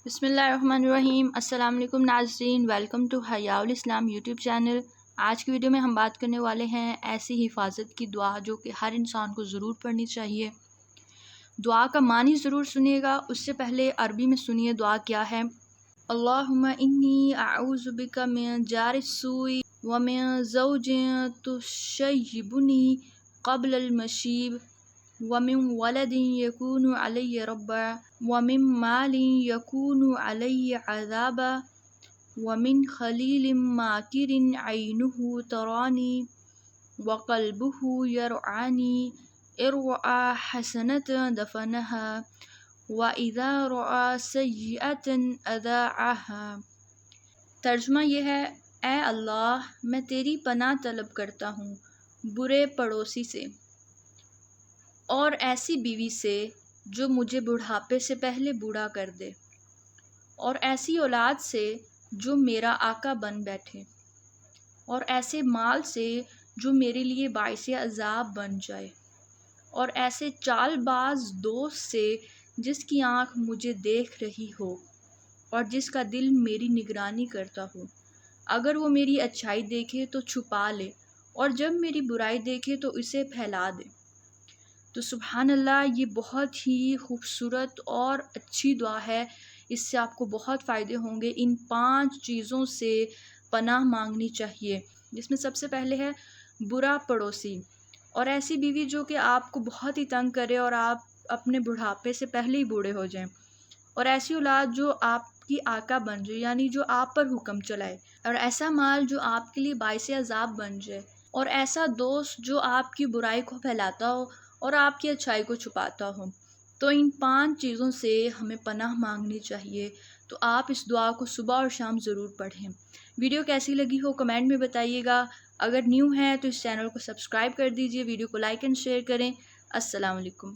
بسم اللہ الرحمن الرحیم۔ السلام علیکم ناظرین، ویلکم ٹو حیاء الاسلام یوٹیوب چینل۔ آج کی ویڈیو میں ہم بات کرنے والے ہیں ایسی حفاظت کی دعا جو کہ ہر انسان کو ضرور پڑھنی چاہیے۔ دعا کا معنی ضرور سنیے گا، اس سے پہلے عربی میں سنیے دعا کیا ہے۔ اللہم انی اعوذ بک من جار السوء ومن زوج تشیبنی قبل المشیب ومن ولد یکون علی ربا ومن مال یکون علی عذابا ومن خلیل ماکر عینہ ترانی وقلبہ یرعانی ان رأى حسنة دفنها وإذا رأى سیئة أذاعها۔ ترجمہ یہ ہے، اے اللہ میں تیری پناہ طلب کرتا ہوں برے پڑوسی سے، اور ایسی بیوی سے جو مجھے بڑھاپے سے پہلے بوڑھا کر دے، اور ایسی اولاد سے جو میرا آقا بن بیٹھے، اور ایسے مال سے جو میرے لیے باعث عذاب بن جائے، اور ایسے چال باز دوست سے جس کی آنکھ مجھے دیکھ رہی ہو اور جس کا دل میری نگرانی کرتا ہو۔ اگر وہ میری اچھائی دیکھے تو چھپا لے، اور جب میری برائی دیکھے تو اسے پھیلا دے۔ تو سبحان اللہ، یہ بہت ہی خوبصورت اور اچھی دعا ہے، اس سے آپ کو بہت فائدے ہوں گے۔ ان 5 چیزوں سے پناہ مانگنی چاہیے، جس میں سب سے پہلے ہے برا پڑوسی، اور ایسی بیوی جو کہ آپ کو بہت ہی تنگ کرے اور آپ اپنے بڑھاپے سے پہلے ہی بوڑھے ہو جائیں، اور ایسی اولاد جو آپ کی آقا بن جائے، یعنی جو آپ پر حکم چلائے، اور ایسا مال جو آپ کے لیے باعث عذاب بن جائے، اور ایسا دوست جو آپ کی برائی کو پھیلاتا ہو اور آپ کی اچھائی کو چھپاتا ہو۔ تو ان 5 چیزوں سے ہمیں پناہ مانگنی چاہیے۔ تو آپ اس دعا کو صبح اور شام ضرور پڑھیں۔ ویڈیو کیسی لگی ہو کمنٹ میں بتائیے گا۔ اگر نیو ہیں تو اس چینل کو سبسکرائب کر دیجیے، ویڈیو کو لائک اینڈ شیئر کریں۔ السلام علیکم۔